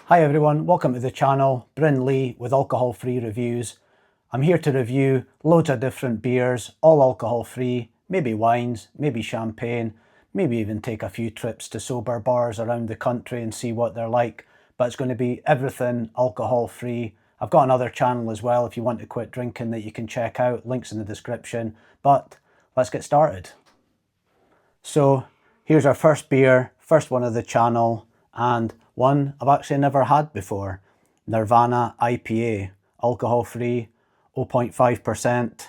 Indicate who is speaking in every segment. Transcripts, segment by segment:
Speaker 1: Hi everyone, welcome to the channel, Bryn Lee with Alcohol Free Reviews. I'm here to review loads of different beers, all alcohol free, maybe wines, maybe champagne, maybe even take a few trips to sober bars around the country and see what they're like. But it's going to be everything alcohol free. I've got another channel as well if you want to quit drinking that you can check out, links in the description. But let's get started. So here's our first beer, first one of the channel, and one I've actually never had before. Nirvana IPA, alcohol free, 0.5%.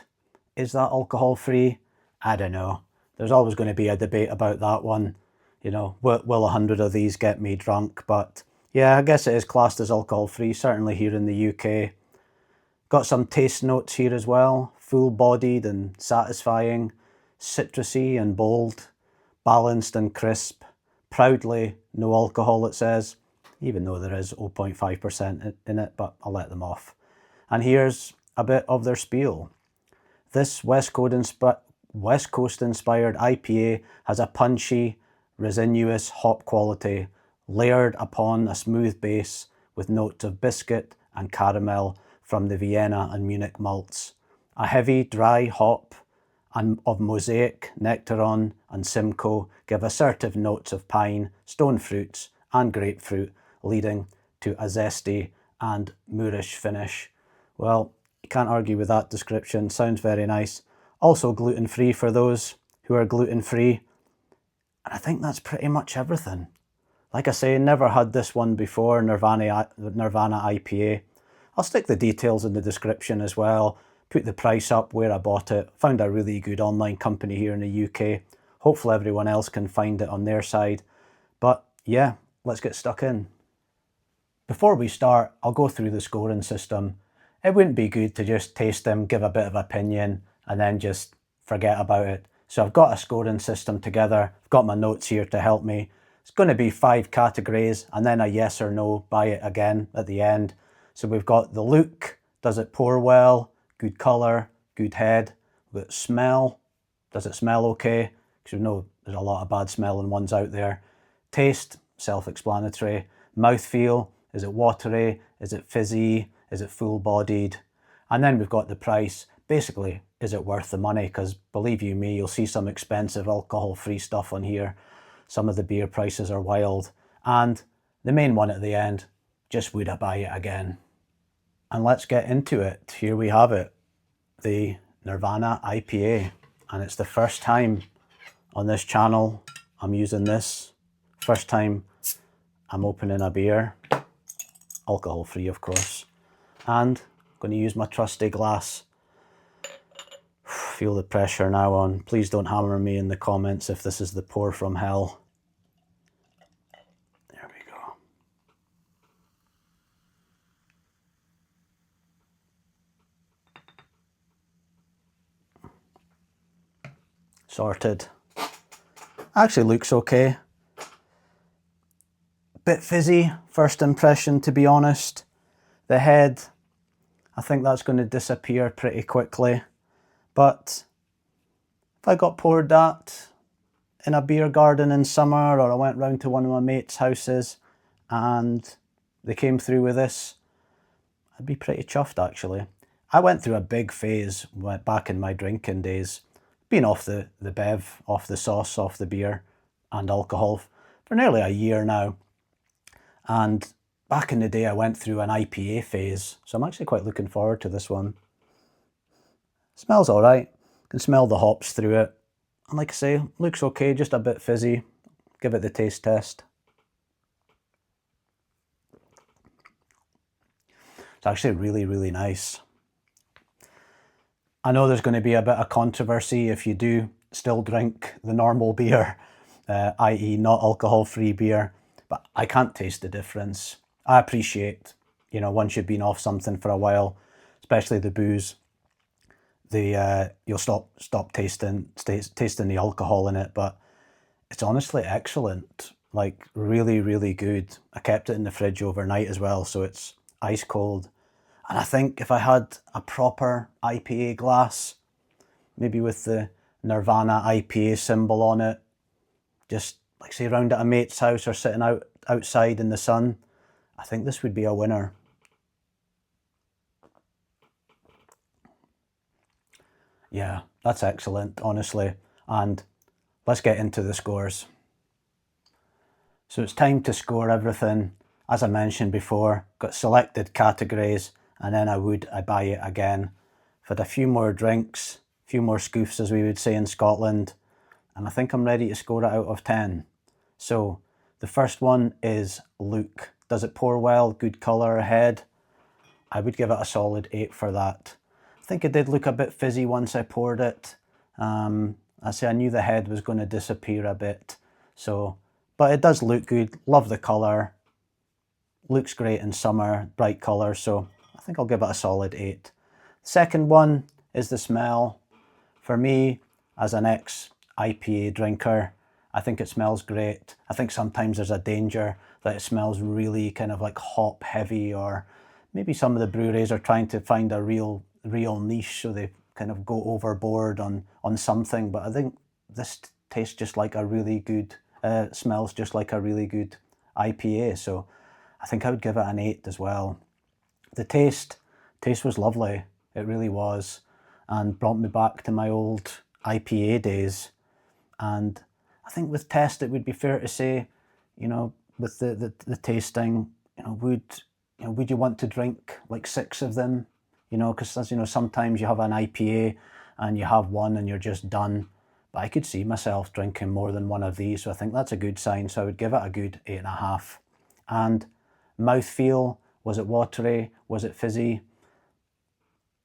Speaker 1: Is that alcohol free? I don't know. There's always going to be a debate about that one. You know, will 100 of these get me drunk? But yeah, I guess it is classed as alcohol free, certainly here in the UK. Got some taste notes here as well. Full-bodied and satisfying, citrusy and bold, balanced and crisp. Proudly no alcohol, it says, even though there is 0.5% in it, but I'll let them off. And here's a bit of their spiel. This West Coast inspired IPA has a punchy, resinous hop quality, layered upon a smooth base with notes of biscuit and caramel from the Vienna and Munich malts. A heavy, dry hop of Mosaic, Nectaron and Simcoe give assertive notes of pine, stone fruits and grapefruit, leading to a zesty and Moorish finish. Well, you can't argue with that description, sounds very nice. Also gluten-free for those who are gluten-free. And I think that's pretty much everything. Like I say, never had this one before, Nirvana IPA. I'll stick the details in the description as well. Put the price up where I bought it. Found a really good online company here in the UK. Hopefully everyone else can find it on their side. But yeah, let's get stuck in. Before we start, I'll go through the scoring system. It wouldn't be good to just taste them, give a bit of opinion, and then just forget about it. So I've got a scoring system together. I've got my notes here to help me. It's going to be 5 categories and then a yes or no, buy it again at the end. So we've got the look, does it pour well? Good colour, good head. We've got smell, does it smell okay? Because we know there's a lot of bad smelling ones out there. Taste, self-explanatory. Mouthfeel, is it watery? Is it fizzy? Is it full-bodied? And then we've got the price. Basically, is it worth the money? Because believe you me, you'll see some expensive alcohol-free stuff on here. Some of the beer prices are wild. And the main one at the end, just would I buy it again? And let's get into it. Here we have it, the Nirvana IPA. And it's the first time on this channel I'm using this. First time I'm opening a beer. Alcohol free, of course. And I'm going to use my trusty glass. Feel the pressure now on. Please don't hammer me in the comments if this is the pour from hell. There we go. Sorted. Actually looks okay. Bit fizzy, first impression to be honest. The head, I think that's going to disappear pretty quickly. But if I got poured that in a beer garden in summer, or I went round to one of my mates' houses and they came through with this, I'd be pretty chuffed actually. I went through a big phase back in my drinking days, being off the bev, off the sauce, off the beer and alcohol for nearly a year now. And back in the day I went through an IPA phase, so I'm actually quite looking forward to this one. Smells alright, can smell the hops through it. And like I say, looks okay, just a bit fizzy. Give it the taste test. It's actually really, really nice. I know there's going to be a bit of controversy if you do still drink the normal beer, i.e. not alcohol-free beer, but I can't taste the difference. I appreciate, you know, once you've been off something for a while, especially the booze, you'll stop tasting the alcohol in it, but it's honestly excellent. Like really, really good. I kept it in the fridge overnight as well, so it's ice cold. And I think if I had a proper IPA glass, maybe with the Nirvana IPA symbol on it, just like say around at a mate's house or sitting outside in the sun, I think this would be a winner. Yeah, that's excellent, honestly. And let's get into the scores. So it's time to score everything. As I mentioned before, got selected categories, and then I buy it again. I've had a few more drinks, a few more scoofs, as we would say in Scotland, and I think I'm ready to score it out of 10. So the first one is look. Does it pour well? Good colour ahead? I would give it a solid 8 for that. I think it did look a bit fizzy once I poured it. I knew the head was going to disappear a bit. But it does look good. Love the colour. Looks great in summer, bright colour. So I think I'll give it a solid 8. Second one is the smell. For me, as an ex-IPA drinker, I think it smells great. I think sometimes there's a danger that it smells really kind of like hop heavy, or maybe some of the breweries are trying to find a real niche, so they kind of go overboard on something. But I think this tastes just like a really good, smells just like a really good IPA. So I think I would give it an 8 as well. The taste was lovely. It really was, and brought me back to my old IPA days. And I think with test, it would be fair to say, with the tasting, would you want to drink like 6 of them? Because as you know, sometimes you have an IPA and you have one and you're just done. But I could see myself drinking more than one of these, so I think that's a good sign. So I would give it a good 8.5. And mouthfeel, was it watery? Was it fizzy?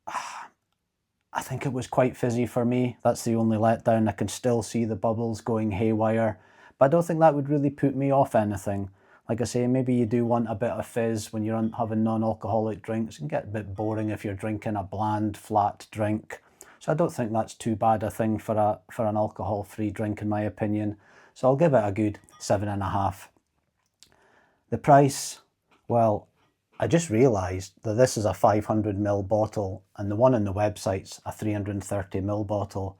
Speaker 1: I think it was quite fizzy for me. That's the only letdown. I can still see the bubbles going haywire, but I don't think that would really put me off anything. Like I say, maybe you do want a bit of fizz when you're having non-alcoholic drinks. It can get a bit boring if you're drinking a bland, flat drink. So I don't think that's too bad a thing for an alcohol-free drink, in my opinion. So I'll give it a good 7.5. The price, well, I just realised that this is a 500ml bottle and the one on the website's a 330ml bottle.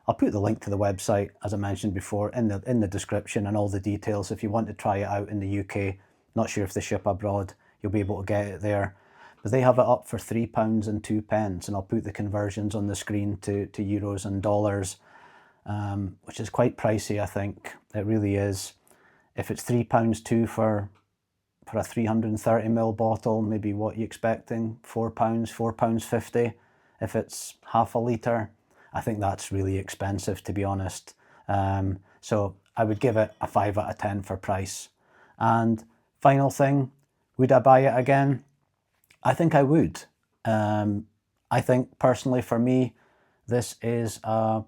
Speaker 1: I'll put the link to the website, as I mentioned before, in the description, and all the details if you want to try it out in the UK. Not sure if they ship abroad, you'll be able to get it there. But they have it up for £3 and 2 pence, and I'll put the conversions on the screen to euros and dollars, which is quite pricey, I think. It really is. If it's £3 too for a 330ml bottle, maybe what you expecting? £4, £4.50 if it's half a litre. I think that's really expensive, to be honest. So I would give it a 5 out of 10 for price. And final thing, would I buy it again? I think I would. I think personally for me, this is a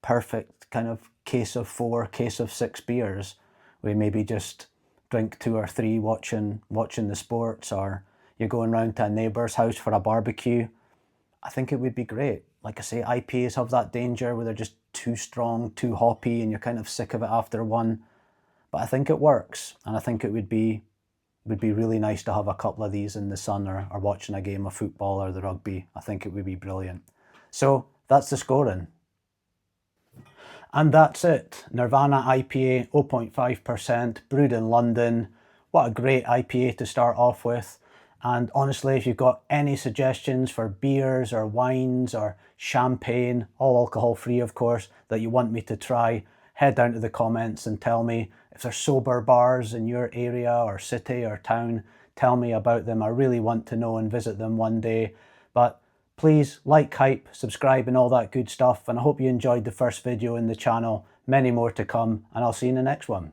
Speaker 1: perfect kind of case of 4, case of 6 beers. We maybe just drink 2 or 3 watching the sports, or you're going round to a neighbour's house for a barbecue. I think it would be great. Like I say, IPAs have that danger where they're just too strong, too hoppy, and you're kind of sick of it after one. But I think it works, and I think it would be really nice to have a couple of these in the sun, or watching a game of football or the rugby. I think it would be brilliant. So that's the scoring. And that's it. Nirvana IPA, 0.5%, brewed in London. What a great IPA to start off with. And honestly, if you've got any suggestions for beers or wines or champagne, all alcohol free of course, that you want me to try, head down to the comments and tell me. If there's sober bars in your area or city or town, tell me about them. I really want to know and visit them one day. But please like, hype, subscribe and all that good stuff. And I hope you enjoyed the first video in the channel. Many more to come, and I'll see you in the next one.